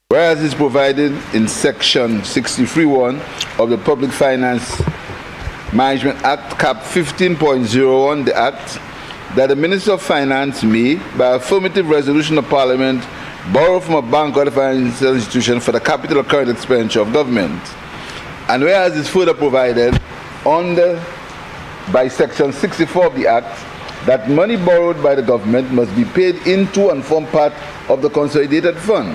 Whereas is provided in Section 63(1) of the Public Finance Management Act, Cap 15.01, the Act, that the Minister of Finance may, by affirmative resolution of Parliament, borrow from a bank or financial institution for the capital or current expenditure of government. And whereas is further provided by Section 64 of the Act, that money borrowed by the government must be paid into and form part of the consolidated fund.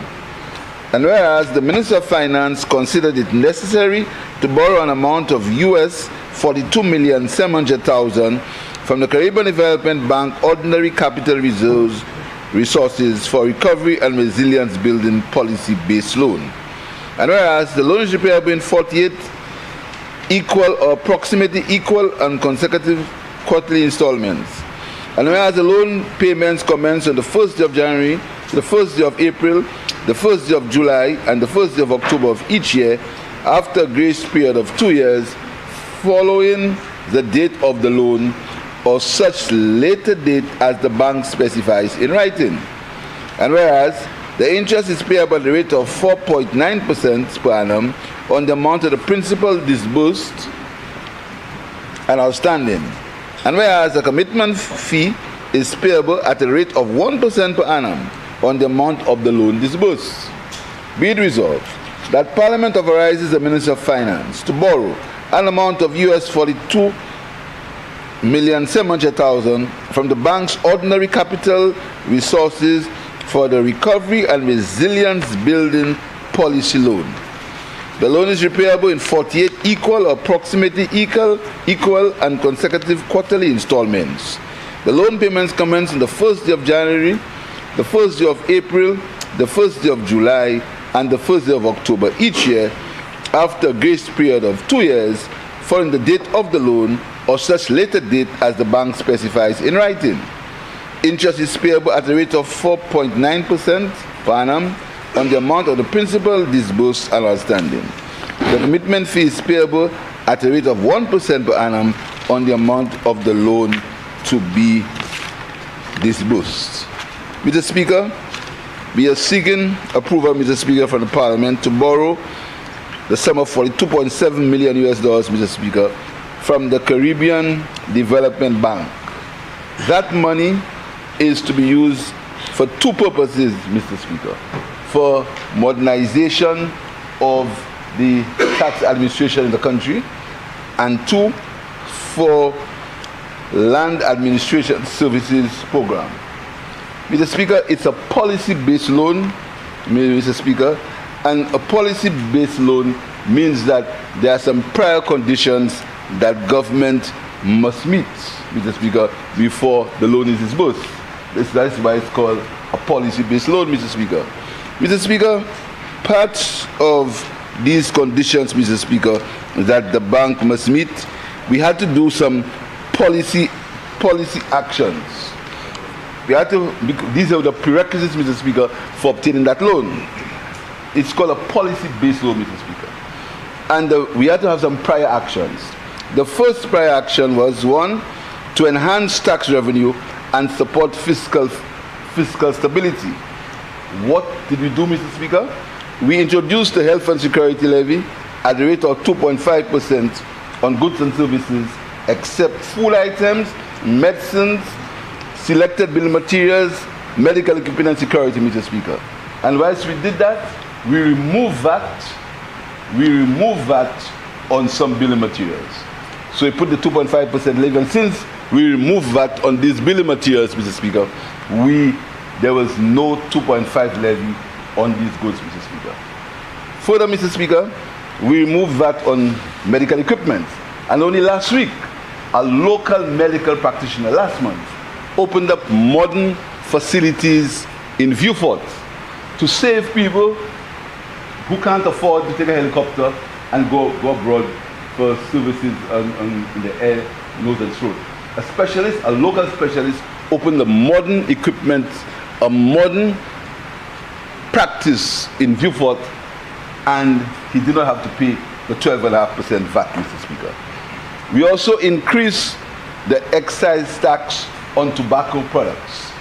And whereas the Minister of Finance considered it necessary to borrow an amount of US $42,700,000 from the Caribbean Development Bank Ordinary Capital Resources for Recovery and Resilience Building Policy-Based Loan. And whereas the loan is repayable in 48 equal or approximately equal and consecutive quarterly installments. And whereas the loan payments commence on the 1st day of January, the 1st day of April, the 1st day of July, and the 1st day of October of each year, after a grace period of 2 years, following the date of the loan, or such later date as the bank specifies in writing. And whereas the interest is payable at the rate of 4.9% per annum on the amount of the principal disbursed and outstanding. And whereas the commitment fee is payable at a rate of 1% per annum on the amount of the loan disbursed. Be it resolved that Parliament authorizes the Minister of Finance to borrow an amount of US $42,700,000 from the bank's ordinary capital resources for the Recovery and Resilience Building Policy Loan. The loan is repayable in 48 equal or approximately equal and consecutive quarterly installments. The loan payments commence on the 1st day of January, the 1st day of April, the 1st day of July, and the 1st day of October each year, after a grace period of 2 years, following the date of the loan, or such later date as the bank specifies in writing. Interest is payable at a rate of 4.9% per annum on the amount of the principal disbursed and outstanding. The commitment fee is payable at a rate of 1% per annum on the amount of the loan to be disbursed. Mr. Speaker, we are seeking approval, Mr. Speaker, from the Parliament to borrow the sum of $42.7 million US, Mr. Speaker, from the Caribbean Development Bank. That money is to be used for two purposes, Mr. Speaker: for modernization of the tax administration in the country, and two, for land administration services program. Mr. Speaker, it's a policy-based loan, Mr. Speaker, and a policy-based loan means that there are some prior conditions that government must meet, Mr. Speaker, before the loan is disbursed. That's why it's called a policy-based loan, Mr. Speaker. Mr. Speaker, part of these conditions, Mr. Speaker, that the bank must meet, we had to do some policy actions. These are the prerequisites, Mr. Speaker, for obtaining that loan. It's called a policy-based loan, Mr. Speaker. And we had to have some prior actions. The first prior action was, one, to enhance tax revenue and support fiscal stability. What did we do, Mr. Speaker? We introduced the health and security levy at the rate of 2.5% on goods and services, except food items, medicines, selected building materials, medical equipment and security, Mr. Speaker. And whilst we did that, we removed VAT on some building materials. So we put the 2.5% levy, and since we removed VAT on these building materials, Mr. Speaker, there was no 2.5 levy on these goods, Mr. Speaker. Further, Mr. Speaker, we removed VAT on medical equipment. And only last week, a local medical practitioner, last month, opened up modern facilities in Vieux-Fort to save people who can't afford to take a helicopter and go abroad for services in the air, nose and throat. A local specialist, opened a modern equipment, a modern practice in Vieux-Fort, and he did not have to pay the 12.5% VAT, Mr. Speaker. We also increased the excise tax on tobacco products.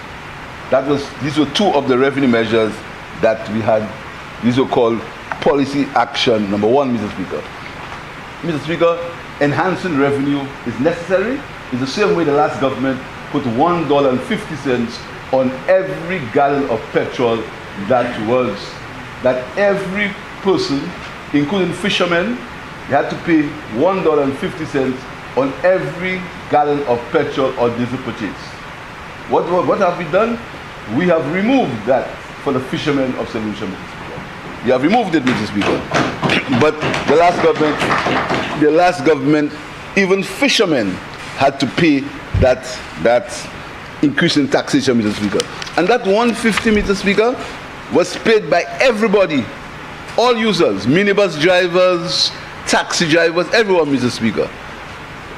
These were two of the revenue measures that we had. These were called policy action number one, Mr. Speaker. Mr. Speaker, enhancing revenue is necessary. It's the same way the last government put $1.50 on every gallon of petrol that every person, including fishermen, they had to pay $1.50 on every gallon of petrol or diesel purchase. What have we done? We have removed that for the fishermen of St. Lucia, Mr. Speaker. You have removed it, Mr. Speaker. But the last government, even fishermen had to pay that increase in taxation, Mr. Speaker. And that $150, Mr. Speaker, was paid by everybody, all users, minibus drivers, taxi drivers, everyone, Mr. Speaker.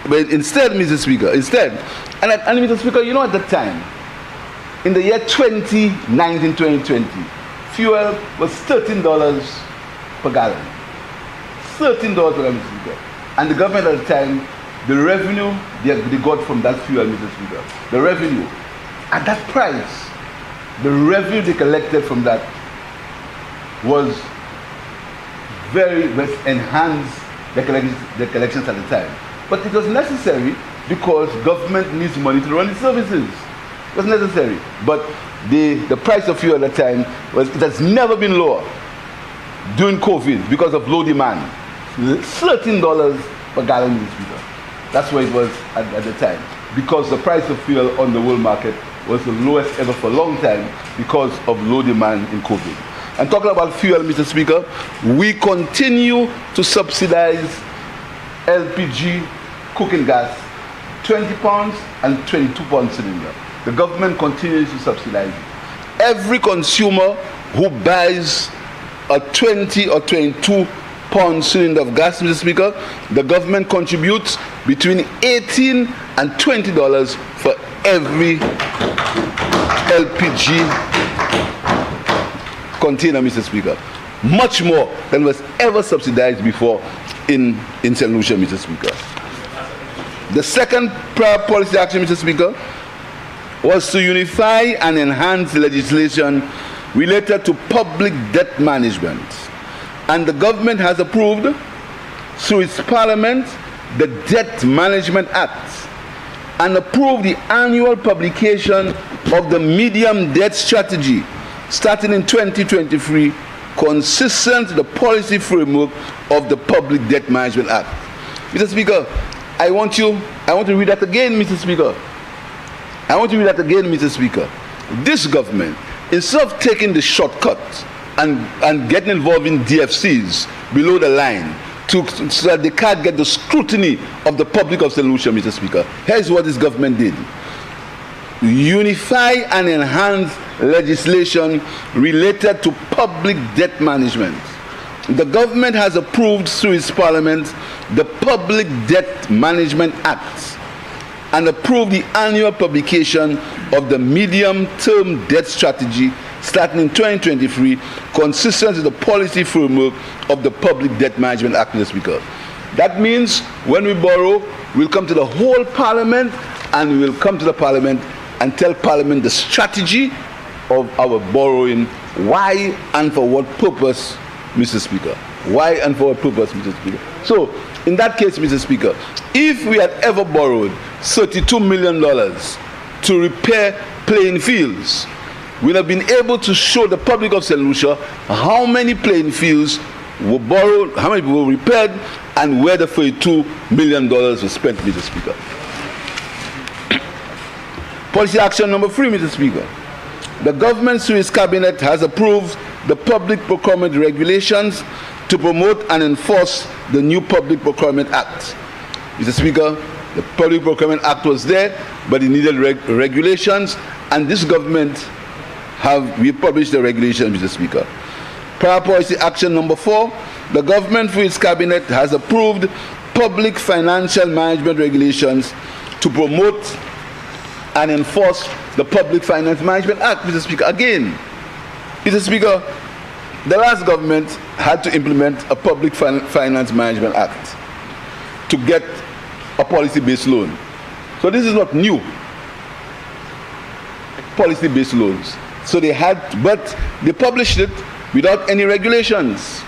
But instead, Mr. Speaker, and Mr. Speaker, you know, at that time, in the year 2019-2020, fuel was $13 per gallon. $13 per gallon, Mr. Speaker. And the government at the time, the revenue they got from that fuel, Mr. Speaker, the revenue, at that price, the revenue they collected from that was enhanced the collections at the time. But it was necessary because government needs money to run its services. It was necessary. But the price of fuel at the time it has never been lower during COVID because of low demand. $13 per gallon, Mr. Speaker. That's what it was at the time. Because the price of fuel on the world market was the lowest ever for a long time because of low demand in COVID. And talking about fuel, Mr. Speaker, we continue to subsidize LPG cooking gas, 20 pounds and 22 pound cylinder. The government continues to subsidize it. Every consumer who buys a 20 or 22 pound cylinder of gas, Mr. Speaker, the government contributes between $18 and $20 for every LPG container, Mr. Speaker. Much more than was ever subsidized before in St. Lucia, Mr. Speaker. The second prior policy action, Mr. Speaker, was to unify and enhance legislation related to public debt management. And the government has approved, through its parliament, the Debt Management Act, and approved the annual publication of the medium debt strategy starting in 2023, consistent with the policy framework of the Public Debt Management Act. Mr. Speaker, I want to read that again, Mr. Speaker. Mr. Speaker. This government, instead of taking the shortcut and getting involved in DFCs below the line so that they can't get the scrutiny of the public of St. Lucia, Mr. Speaker, here's what this government did. Unify and enhance legislation related to public debt management. The government has approved through its parliament the Public Debt Management Act and approved the annual publication of the medium-term debt strategy starting in 2023, consistent with the policy framework of the Public Debt Management Act, Mr. Speaker. That means when we borrow, we'll come to the whole parliament and we will come to the parliament and tell parliament the strategy of our borrowing, why and for what purpose, Mr. Speaker. Why and for what purpose, Mr. Speaker. So, in that case, Mr. Speaker, if we had ever borrowed $32 million to repair playing fields, we'd have been able to show the public of St. Lucia how many playing fields were borrowed, how many people were repaired, and where the $42 million was spent, Mr. Speaker. Policy action number 3, Mr. Speaker. The government through its cabinet has approved the public procurement regulations to promote and enforce the new Public Procurement Act. Mr. Speaker, the Public Procurement Act was there, but it needed regulations, and this government we published the regulations, Mr. Speaker. Prior policy action number 4, the government through its cabinet has approved public financial management regulations to promote and enforce the Public Finance Management Act, Mr. Speaker. Again, Mr. Speaker, the last government had to implement a Public Finance Management Act to get a policy-based loan. So this is not new. policy-based loans. So they had, but they published it without any regulations.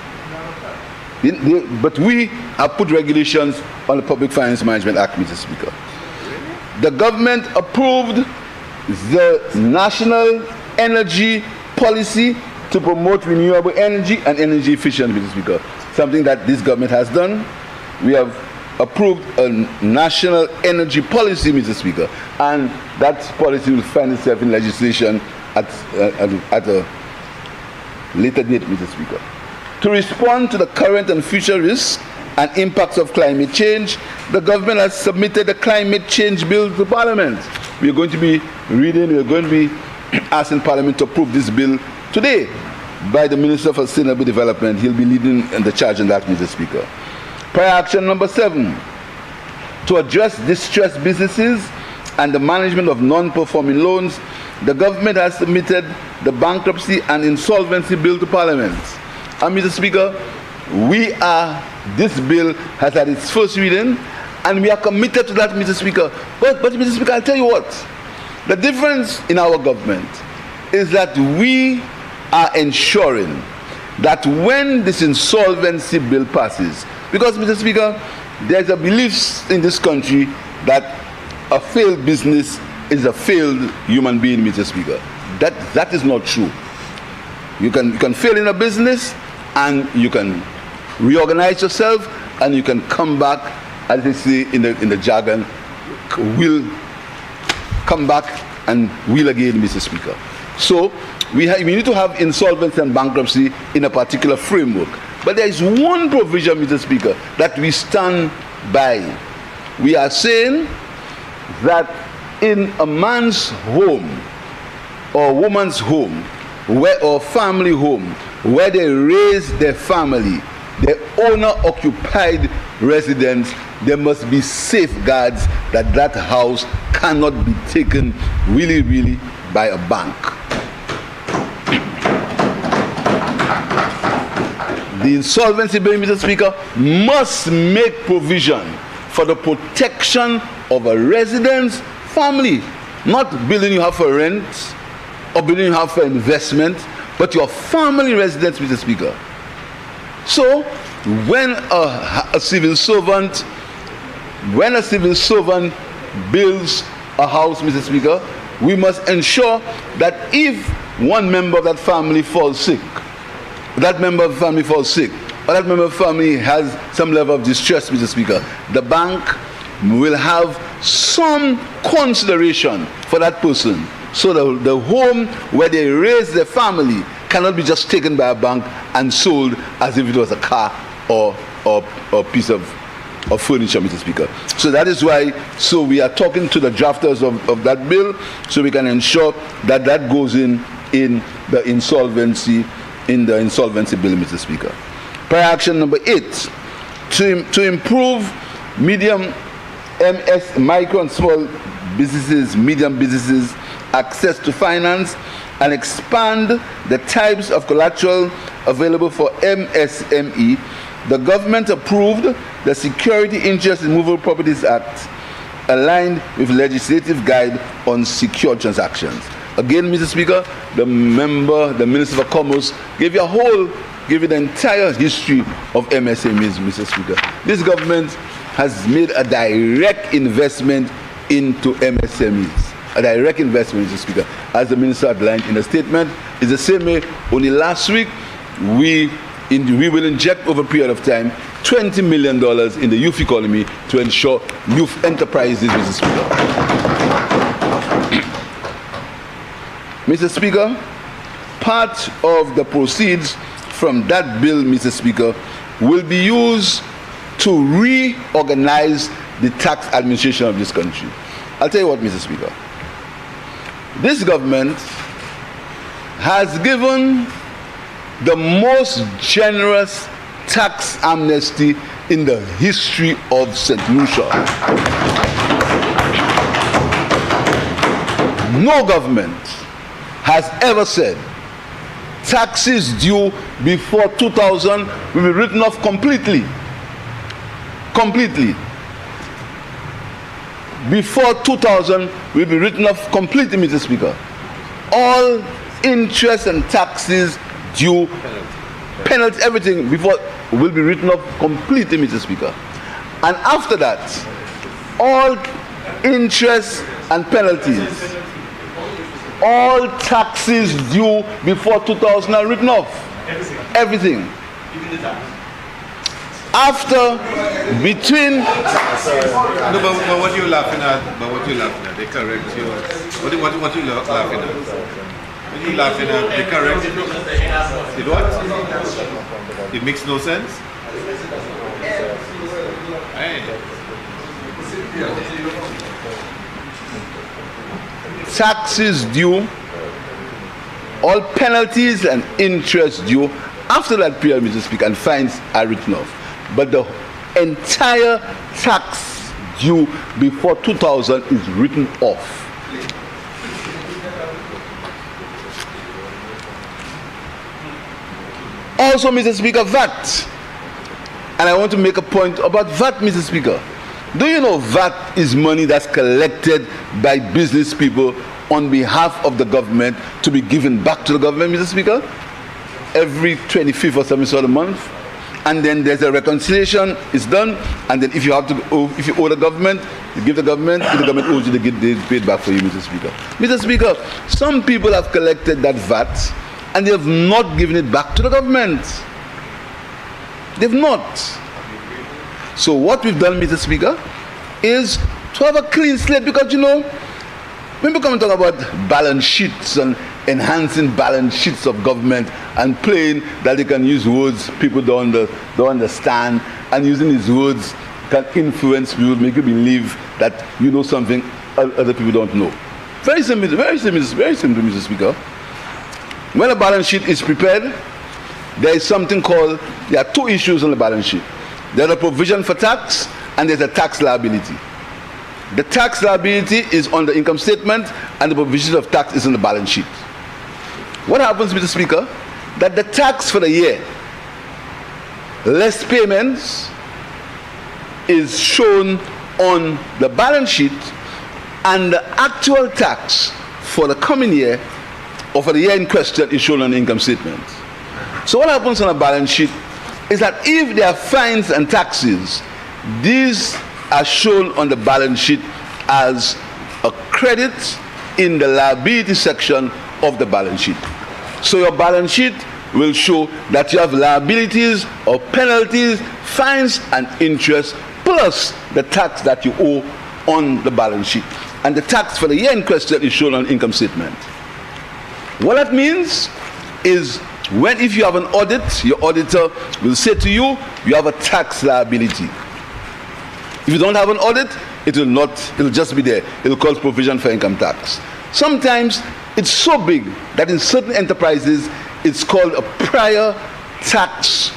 But we have put regulations on the Public Finance Management Act, Mr. Speaker. The government approved the National Energy Policy to promote renewable energy and energy efficiency, Mr. Speaker. Something that this government has done. We have approved a national energy policy, Mr. Speaker, and that policy will find itself in legislation at a later date, Mr. Speaker. To respond to the current and future risks and impacts of climate change, the government has submitted a climate change bill to Parliament. We are going to be asking Parliament to approve this bill today by the Minister for Sustainable Development. He'll be leading the charge on that, Mr. Speaker. Prior action number 7, to address distressed businesses and the management of non-performing loans, the government has submitted the bankruptcy and insolvency bill to Parliament. And Mr. Speaker, this bill has had its first reading, and we are committed to that, Mr. Speaker. But Mr. Speaker, I'll tell you what, the difference in our government is that we are ensuring that when this insolvency bill passes, because, Mr. Speaker, there's a belief in this country that a failed business is a failed human being, Mr. Speaker. That is not true. You can fail in a business and you can reorganize yourself and you can come back, as they say in the jargon, will come back and will again, Mr. Speaker. So we need to have insolvency and bankruptcy in a particular framework. But there is one provision, Mr. Speaker, that we stand by. We are saying that in a man's home or woman's home or family home where they raise their family, the owner-occupied residence, there must be safeguards that that house cannot be taken willy-nilly by a bank. The insolvency bill, Mr. Speaker, must make provision for the protection of a resident's family, not building you have for rent or building you have for investment, but your family residence, Mr. Speaker. So, when a civil servant builds a house, Mr. Speaker, we must ensure that if one member of that family falls sick, or that member of the family has some level of distress, Mr. Speaker, the bank will have some consideration for that person. So the home where they raise their family cannot be just taken by a bank and sold as if it was a car or a piece of furniture, Mr. Speaker. So that is why, we are talking to the drafters of that bill so we can ensure that that goes in the insolvency bill, Mr. Speaker. Prior action number 8, to improve medium micro and small businesses, medium businesses access to finance and expand the types of collateral available for MSME, the government approved the Security Interest in Movable Properties Act, aligned with legislative guide on secure transactions. Again, Mr. Speaker, the Minister for Commerce gave you the entire history of MSMEs, Mr. Speaker. This government has made a direct investment into MSMEs. A direct investment, Mr. Speaker, as the Minister outlined in a statement. It's the same way, only last week, we will inject over a period of time $20 million in the youth economy to ensure youth enterprises, Mr. Speaker. Mr. Speaker, part of the proceeds from that bill, Mr. Speaker, will be used to reorganize the tax administration of this country. I'll tell you what, Mr. Speaker. This government has given the most generous tax amnesty in the history of St. Lucia. No government has ever said taxes due before 2000 will be written off completely. Before 2000 will be written off completely, Mr. Speaker. all interest and taxes due, penalty, everything before will be written off completely, Mr. Speaker. And after that, all interest and penalties, all taxes due before 2000 are written off. Everything. Even the tax. After, between. No, but what you're laughing at, they correct you. What you laughing at? What you laughing at, they correct you. It what? It makes no sense? Hey. Taxes due, all penalties and interest due after that period, Mr. Speaker, and fines are written off. But the entire tax due before 2000 is written off. Also, Mr. Speaker, VAT. And I want to make a point about VAT, Mr. Speaker. Do you know VAT is money that's collected by business people on behalf of the government to be given back to the government, Mr. Speaker? Every 25th or something sort of month. And then there's a reconciliation, it's done, and then if you owe the government, you give the government, if the government owes you, they pay it back for you, Mr. Speaker. Mr. Speaker, some people have collected that VAT and they have not given it back to the government. They've not. So what we've done, Mr. Speaker, is to have a clean slate, because you know, when we come and talk about balance sheets and enhancing balance sheets of government and playing that they can use words people don't understand, and using these words can influence people, make you believe that you know something other people don't know. Very simple, Mr. Speaker. When a balance sheet is prepared, there is something called, there are two issues on the balance sheet. There's a provision for tax and there's a tax liability. The tax liability is on the income statement and the provision of tax is on the balance sheet. What happens, Mr. Speaker? That the tax for the year, less payments, is shown on the balance sheet, and the actual tax for the coming year or for the year in question is shown on the income statement. So what happens on a balance sheet is that if there are fines and taxes, these are shown on the balance sheet as a credit in the liability section of the balance sheet. So your balance sheet will show that you have liabilities or penalties, fines and interest, plus the tax that you owe on the balance sheet. And the tax for the year in question is shown on income statement. What that means is, if you have an audit, your auditor will say to you, you have a tax liability. If you don't have an audit, it will just be there. It will cause provision for income tax. Sometimes it's so big that in certain enterprises, it's called a prior tax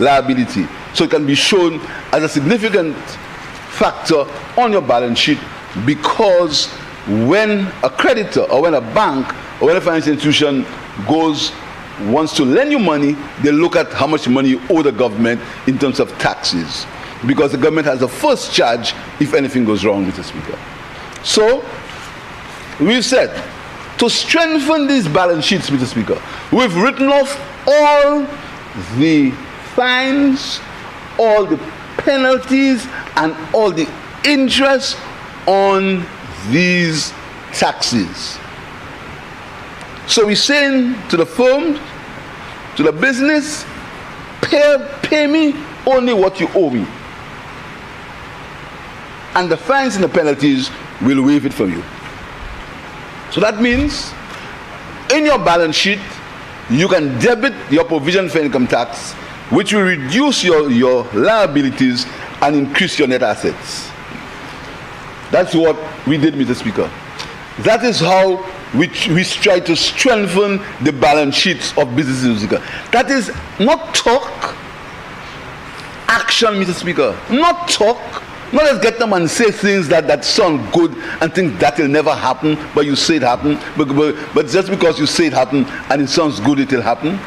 liability. So it can be shown as a significant factor on your balance sheet, because when a creditor or when a bank or when a financial institution wants to lend you money, they look at how much money you owe the government in terms of taxes, because the government has a first charge if anything goes wrong, Mr. Speaker. So we said, to strengthen these balance sheets, Mr. Speaker, we've written off all the fines, all the penalties, and all the interest on these taxes. So we're saying to the firm, to the business, pay me only what you owe me. And the fines and the penalties will waive it for you. So that means in your balance sheet, you can debit your provision for income tax, which will reduce your liabilities and increase your net assets. That's what we did, Mr. Speaker. That is how we try to strengthen the balance sheets of businesses, Mr. Speaker. That is not talk, action, Mr. Speaker. Not talk. Not just get them and say things that sound good and think that will never happen, but you say it happen. But just because you say it happen and it sounds good, it will happen.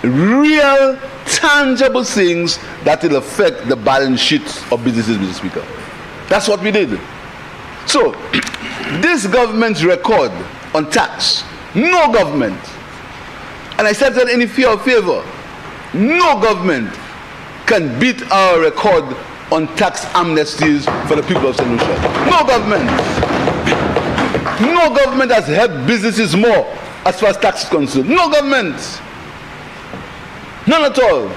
Real, tangible things that will affect the balance sheets of businesses, Mr. Speaker. That's what we did. So, this government's record on tax No government, and I said that in fear of favor, no government can beat our record on tax amnesties for the people of St. Lucia. No government. No government has helped businesses more as far as tax is concerned. No government. None at all.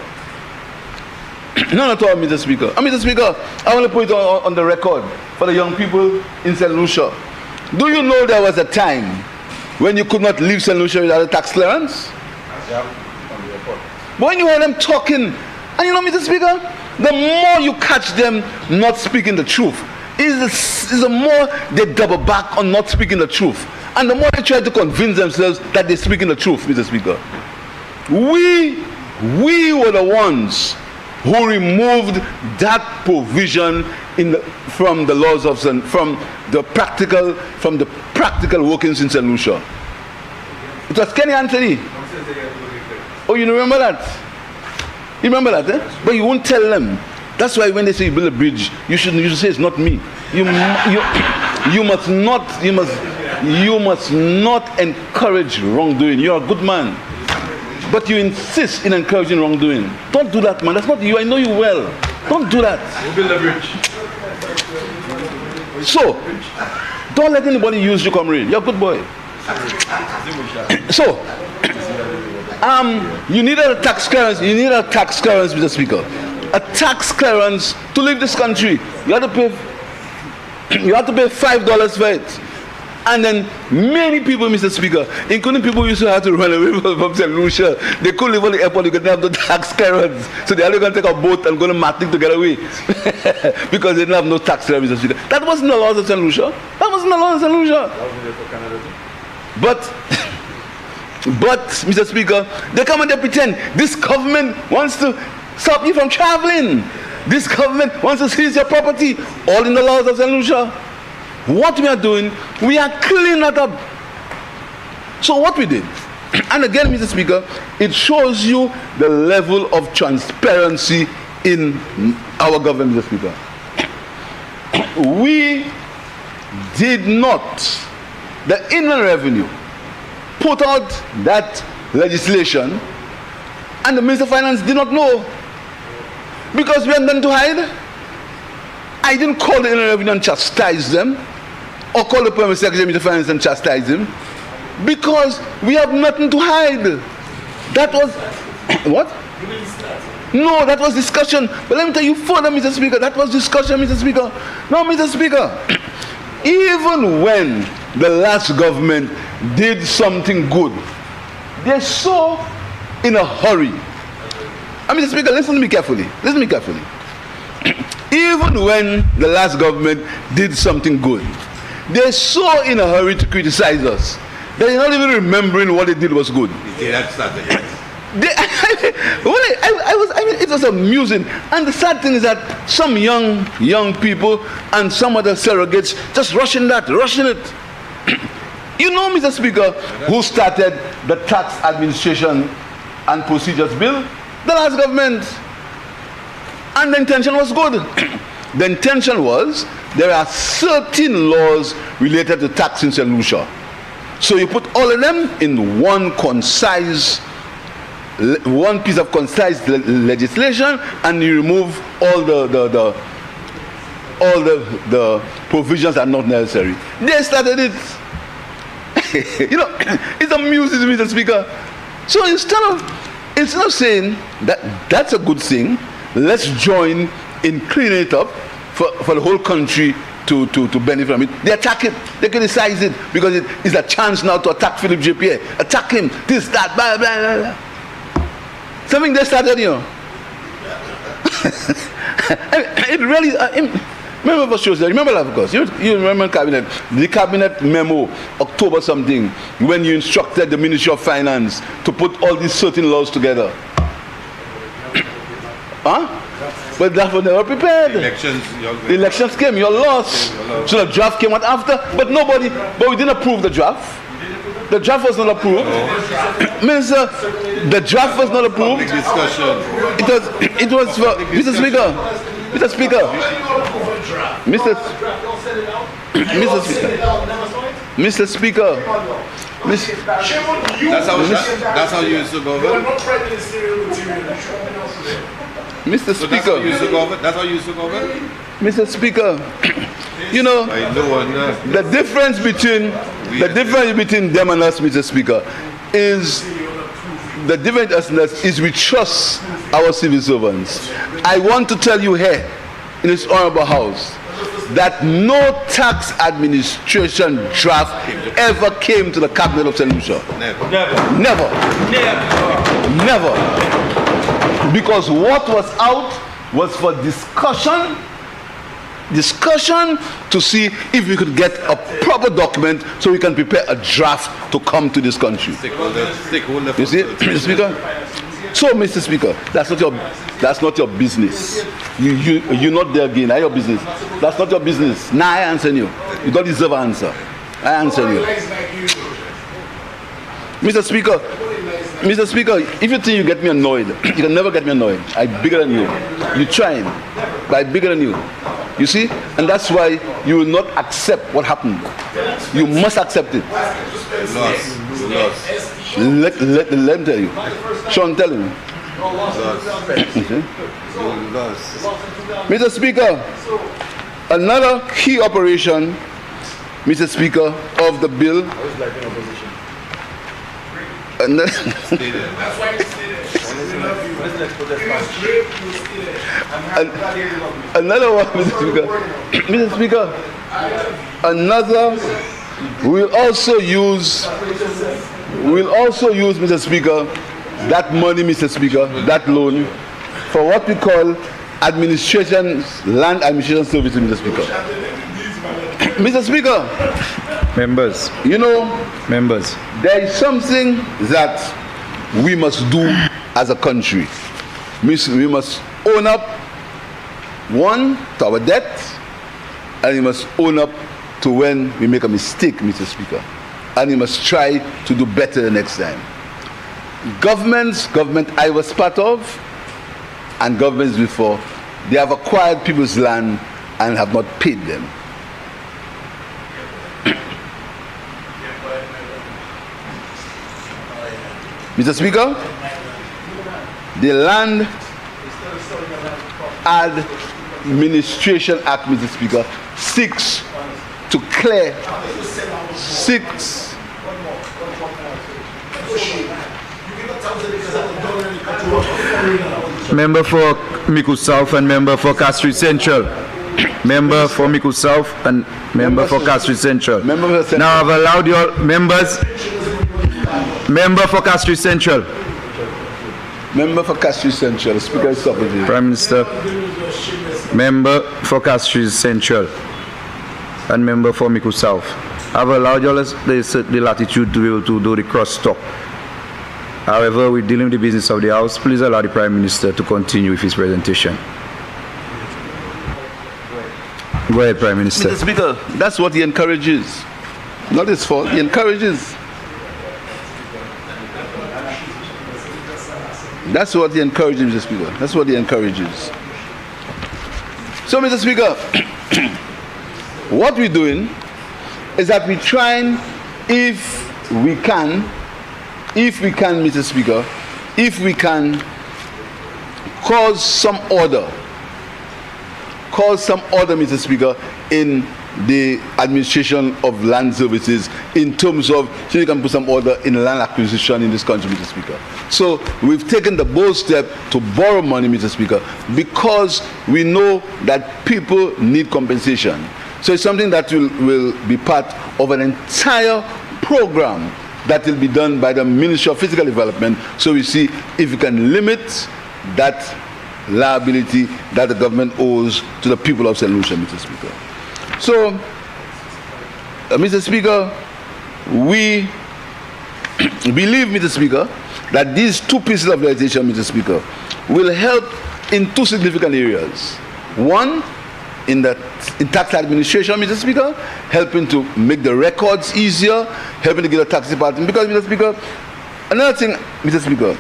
None at all, Mr. Speaker. Mr. Speaker, I want to put it on the record for the young people in St. Lucia. Do you know there was a time when you could not leave St. Lucia without a tax clearance? But when you hear them talking, and you know, Mr. Speaker, the more you catch them not speaking the truth, is the more they double back on not speaking the truth. And the more they try to convince themselves that they're speaking the truth, Mr. Speaker. We were the ones who removed that provision from the laws of from the practical workings in St. Lucia. It was Kenny Anthony. Oh, you remember that? You remember that, eh? But you won't tell them. That's why when they say you build a bridge, you should say it's not me. You must not encourage wrongdoing. You're a good man, but you insist in encouraging wrongdoing. Don't do that, man. That's not you. I know you well. Don't do that. We'll build a bridge. So, don't let anybody use you, comrade. You're a good boy. So, you need a tax clearance. You need a tax clearance, Mr. Speaker. A tax clearance to leave this country. You have to pay $5 for it. And then many people, Mr. Speaker, including people who used to have to run away from St. Lucia, they couldn't live on the airport because they have no tax clearance. So they are going to take a boat and go to Martinique to get away because they didn't have no tax clearance, Mr. Speaker. That wasn't the laws of St. Lucia. That wasn't the laws of St. Lucia. But, Mr. Speaker, they come and they pretend this government wants to stop you from traveling. This government wants to seize your property. All in the laws of St. Lucia. What we are doing, we are cleaning that up. So what we did, and again, Mr. Speaker, it shows you the level of transparency in our government, Mr. Speaker. We did not, the Inland Revenue, put out that legislation, and the Minister of Finance did not know, because we had nothing to hide. I didn't call the Inland Revenue and chastise them, or call the Permanent Secretary, Minister of Finance, and chastise him, because we have nothing to hide. That was what? No, that was discussion. But let me tell you further, Mr. Speaker, that was discussion, Mr. Speaker. No, Mr. Speaker, even when the last government did something good, they're so in a hurry. Mr. Speaker, listen to me carefully. Listen to me carefully. Even when the last government did something good, they're so in a hurry to criticize us that they're not even remembering what they did was good. That's not the case. It was amusing. And the sad thing is that some young people and some other surrogates just rushing it. You know, Mr. Speaker, who started the Tax Administration and Procedures Bill? The last government. And the intention was good. The intention was there are certain laws related to tax in St. Lucia. So you put all of them in one piece of concise legislation, and you remove all the provisions that are not necessary. They started it. You know, it amuses me, Mr. Speaker. So instead of saying that that's a good thing, let's join in cleaning it up for the whole country to benefit from it. They attack it, they criticize it because it is a chance now to attack Philip J. Pierre, attack him, this, that, blah, blah, blah, blah. Something they started, you know. It really, remember what shows that? Remember that, of course. You remember the cabinet memo, October something, when you instructed the Ministry of Finance to put all these certain laws together. Huh? But that was never prepared. The elections came, you lost. So the draft came out after, but we didn't approve the draft. The draft was not approved. Minister, the draft was not approved. Discussion. It was for Mr. Speaker. Mr. Speaker. Mr. Speaker. Mr. Speaker. That's how you used to govern? Mr. So Speaker. that's how you used to govern? Mr. Speaker, you know, the difference between them and us, Mr. Speaker, is the difference is we trust our civil servants. I want to tell you here in this honorable house that no tax administration draft ever came to the cabinet of St. Lucia. Never. Because what was out was for discussion to see if we could get a proper document so we can prepare a draft to come to this country. You see, Mr. Speaker? So, Mr. Speaker, that's not your business. You're not there again. That's your business. That's not your business. Now I answer you. You don't deserve an answer. I answer you. Mr. Speaker, if you think you get me annoyed, you can never get me annoyed. I'm bigger than you. You're trying, but I'm bigger than you. You see? And that's why you will not accept what happened. You must accept it. Let him tell you. Sean, tell him. Mr. Speaker, another key operation, Mr. Speaker, of the bill. Another one, Mr. Speaker. Mr. Speaker, another. We'll also use, Mr. Speaker, that money, Mr. Speaker, that loan, for what we call land administration services, Mr. Speaker. Mr. Speaker, members, members, there is something that we must do as a country. We must own up, one, to our debt, and we must own up to when we make a mistake, Mr. Speaker. And we must try to do better the next time. Government I was part of, and governments before, they have acquired people's land and have not paid them. Mr. Speaker, the Land Administration Act, Mr. Speaker, seeks to clear member for Miku South and member for Castries Central. Member for Miku South and member for Castries Central. Now I've allowed your members. Member for Castries Central. Member for Castries Central. The Speaker is up with you. Prime Minister. Member for Castries Central. And member for Miku South. I've allowed you the latitude to be able to do the cross talk. However, we're dealing with the business of the House. Please allow the Prime Minister to continue with his presentation. Go ahead, Prime Minister. Mr. Speaker, that's what he encourages. Not his fault. He encourages. That's what he encourages, Mr. Speaker. That's what he encourages. So, Mr. Speaker, what we're doing is that we're trying, if we can, Mr. Speaker, if we can cause some order, Mr. Speaker, in the administration of land services, in terms of so you can put some order in land acquisition in this country, Mr. Speaker. So we've taken the bold step to borrow money, Mr. Speaker, because we know that people need compensation. So it's something that will be part of an entire program that will be done by the Ministry of Physical Development, so we see if we can limit that liability that the government owes to the people of St. Lucia, Mr. Speaker. So, Mr. Speaker, we believe, Mr. Speaker, that these two pieces of legislation, Mr. Speaker, will help in two significant areas. One, in tax administration, Mr. Speaker, helping to make the records easier, helping to get a tax department. Because, Mr. Speaker, another thing, Mr. Speaker,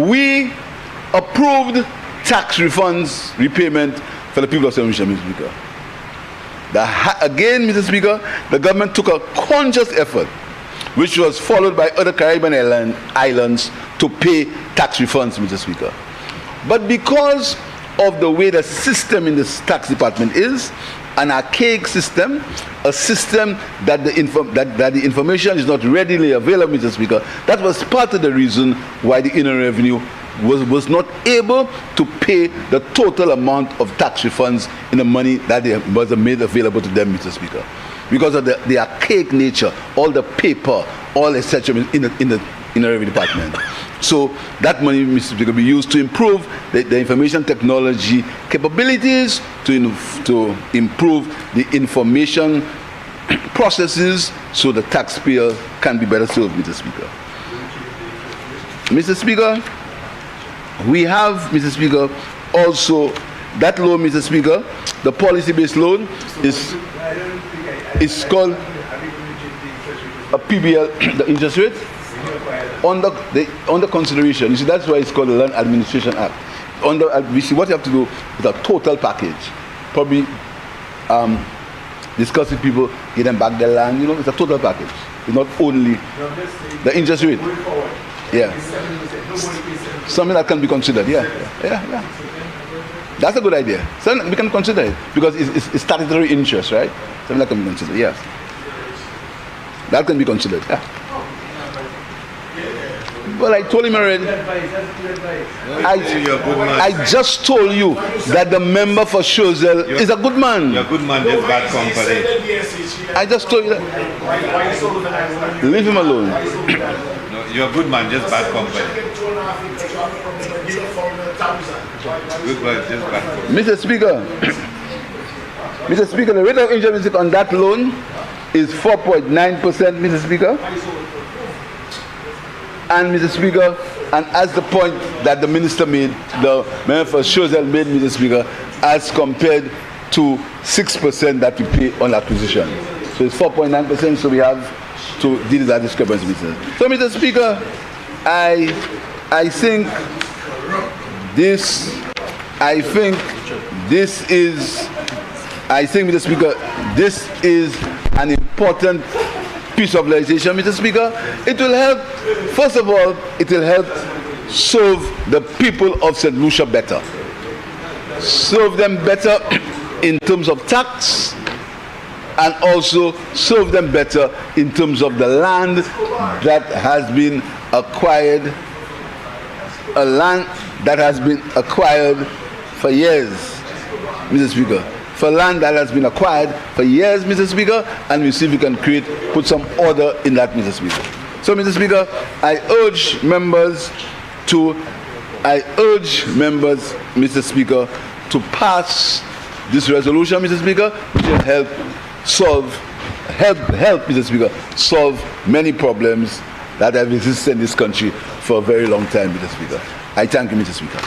we approved tax refunds repayment for the people of St. Lucia, Mr. Speaker. Again, Mr. Speaker, the government took a conscious effort, which was followed by other Caribbean islands, to pay tax refunds, Mr. Speaker. But because of the way the system in the tax department is, an archaic system, a system that the information is not readily available, Mr. Speaker, that was part of the reason why the Inner Revenue was not able to pay the total amount of tax refunds in the money that was made available to them, Mr. Speaker. Because of the archaic nature, all the paper, all etc. in the Revenue Department. So that money, Mr. Speaker, will be used to improve the information technology capabilities, to improve the information processes, so the taxpayer can be better served, Mr. Speaker. Mr. Speaker, we have, Mr. Speaker, also that loan, Mr. Speaker, the policy-based loan is called a PBL, the interest rate, under consideration. You see, that's why it's called the Land Administration Act. We see what you have to do with a total package. Probably discuss with people, get them back their land. You know, it's a total package. It's not only the interest rate. Yeah. Something that can be considered. Yeah. That's a good idea. So we can consider it because it's statutory interest, right? Something that can be considered. Yeah. That can be considered. Yeah. Well, I told him already. I just told you that the member for Choiseul is a good man. You're a good man, just bad company. I just told you that. Leave him alone. No, you're a good man, just bad company. Good man, just bad company. Mr. Speaker, the rate of interest on that loan is 4.9%, Mr. Speaker. And Mr. Speaker, and as the point that the minister made, the member for Choiseul made, Mr. Speaker, as compared to 6% that we pay on acquisition. So it's 4.9%, so we have to deal with that discrepancy, Mr. So, Mr. Speaker, I think Mr. Speaker, this is an important piece of legislation, Mr. Speaker. It will help, first of all, it will help serve the people of St. Lucia better. Serve them better in terms of tax, and also serve them better in terms of the land that has been acquired, a land that has been acquired for years, Mr. Speaker. For land that has been acquired for years, Mr. Speaker, and we see if we can put some order in that, Mr. Speaker. So, Mr. Speaker, I urge members, Mr. Speaker, to pass this resolution, Mr. Speaker, which will help, Mr. Speaker, solve many problems that have existed in this country for a very long time, Mr. Speaker. I thank you, Mr. Speaker.